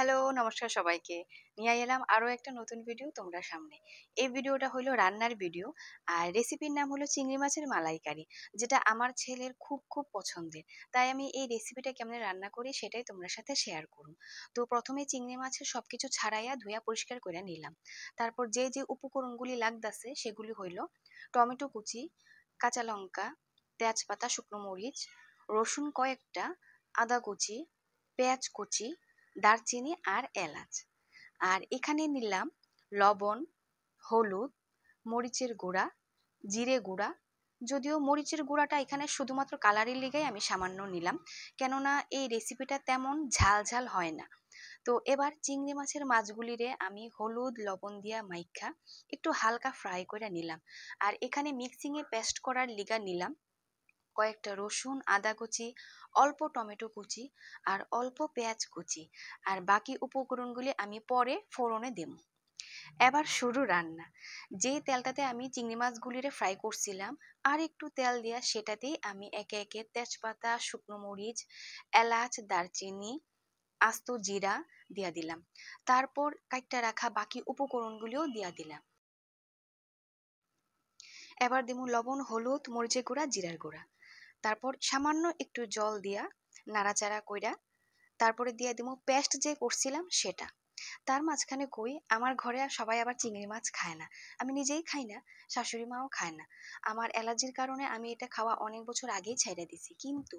Hello, নমস্কার সবাইকে। নিয়ে এলাম আরো একটা নতুন ভিডিও তোমরা সামনে। এই ভিডিওটা হলো রান্নার ভিডিও। আর রেসিপির নাম হলো চিংড়ি মাছের মালাইকারি, যেটা আমার ছেলের খুব পছন্দের। তাই আমি এই রেসিপিটা কেমনে রান্না করি সেটাই তোমার সাথে শেয়ার করব। তো প্রথমে চিংড়ি মাছের সবকিছু ছাড়াইয়া ধুইয়া পরিষ্কার করে নিলাম। তারপর যে উপকরণগুলি লাগতাছে সেগুলি হইল টমেটো কুচি, কাঁচা লঙ্কা, তেজপাতা, শুকনো মরিচ, রসুন কয়েকটা, আদা কুচি, পেঁয়াজ কুচি, দারচিনি আর এলাচ। আর এখানে নিলাম লবণ, হলুদ, মরিচের গুঁড়া, জিরে গুঁড়া। যদিও মরিচের গুঁড়াটা এখানে শুধুমাত্র কালারের লিগাই আমি সামান্য নিলাম, কেননা এই রেসিপিটা তেমন ঝাল ঝাল হয় না। তো এবার চিংড়ি মাছের মাছগুলিরে আমি হলুদ লবণ দিয়া মাইখা একটু হালকা ফ্রাই করে নিলাম। আর এখানে মিক্সিংয়ে পেস্ট করার লিগা নিলাম কয়েকটা রসুন, আদা কুচি, অল্প টমেটো কুচি আর অল্প পেঁয়াজ কুচি। আর বাকি উপকরণগুলি আমি পরে ফোড়নে দেব। এবার শুরু রান্না। যে তেলটাতে আমি চিংড়ি মাছগুলিরে ফ্রাই করছিলাম আর একটু তেল দিয়া সেটাতেই আমি একে একে তেজপাতা, শুকনো মরিচ, এলাচ, দারচিনি, আস্ত জিরা দিয়া দিলাম। তারপর কাইট্টা রাখা বাকি উপকরণগুলিও দিয়া দিলাম। এবার দিমু লবণ, হলুদ, মরিচের গুঁড়া, জিরার গুঁড়া। তারপর সামান্য একটু জল দিয়া নাড়াচাড়া কইরা তারপরে দিয়ে দিমু পেস্ট যে করছিলাম সেটা। তার মাঝখানে কই আমার ঘরে আর সবাই আবার চিংড়ি মাছ খায় না। আমি নিজেই খাই না, শাশুড়ি মাও খায় না। আমার অ্যালার্জির কারণে আমি এটা খাওয়া অনেক বছর আগেই ছেড়ে দিছি। কিন্তু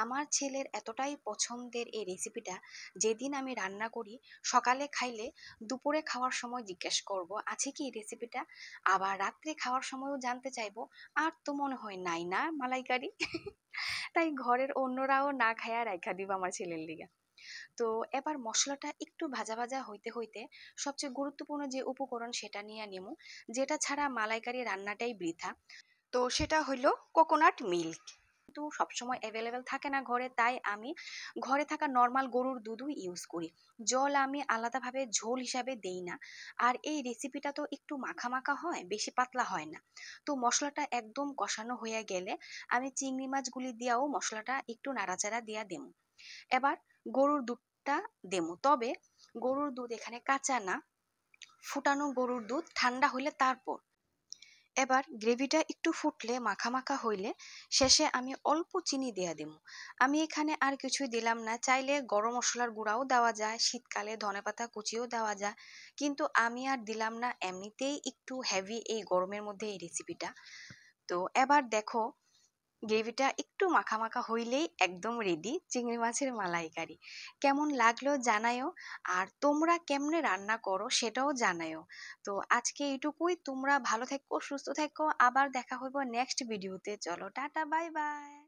আমার ছেলের এতটাই পছন্দের এই রেসিপিটা, যেদিন আমি রান্না করি সকালে খাইলে দুপুরে খাওয়ার সময় জিজ্ঞেস করব আছে কি এই রেসিপিটা, আবার রাত্রে খাওয়ার সময়ও জানতে চাইবো। আর তো মনে হয় নাই না মালাইকারি। তাই ঘরের অন্যরাও না খায়া রাইখা দিব আমার ছেলের লিগা। তো এবার মশলাটা একটু ভাজা ভাজা হইতে হইতে সবচেয়ে গুরুত্বপূর্ণ যে উপকরণ সেটা নিয়ে নেমু, যেটা ছাড়া মালাইকারি রান্নাটাই বৃথা। তো সেটা হইলো কোকোনাট মিল্ক। কিন্তু সবসময় অ্যাভেলেবেল থাকে না ঘরে, তাই আমি ঘরে থাকা নর্মাল গরুর দুধও ইউজ করি। জল আমি আলাদাভাবে ঝোল হিসাবে দেই না। আর এই রেসিপিটা তো একটু মাখা মাখা হয়, বেশি পাতলা হয় না। তো মশলাটা একদম কষানো হয়ে গেলে আমি চিংড়ি মাছগুলি দিয়াও মশলাটা একটু নাড়াচাড়া দিয়া দেবো। এবার গরুর দুধটা দেবো, তবে গরুর দুধ এখানে কাঁচা না, ফুটানো গরুর দুধ, ঠান্ডা হইলে তারপর। এবার গ্রেভিটা একটু ফুটলে মাখা মাখা হইলে শেষে আমি অল্প চিনি দেয়া দেব। আমি এখানে আর কিছুই দিলাম না, চাইলে গরম মশলার গুঁড়াও দেওয়া যায়, শীতকালে ধনেপাতা কুচিও দেওয়া যায়, কিন্তু আমি আর দিলাম না। এমনিতেই একটু হেভি এই গরমের মধ্যে এই রেসিপিটা। তো এবার দেখো গ্রেভিটা একটু মাখা মাখা হইলেই একদম রেডি চিংড়ি মাছের মালাইকারি। কেমন লাগলো জানায়ও, আর তোমরা কেমনে রান্না করো সেটাও জানায়ও। তো আজকে এইটুকুই, তোমরা ভালো থেকো, সুস্থ থেকো, আবার দেখা হইব নেক্সট ভিডিওতে। চলো টাটা, বাই বাই।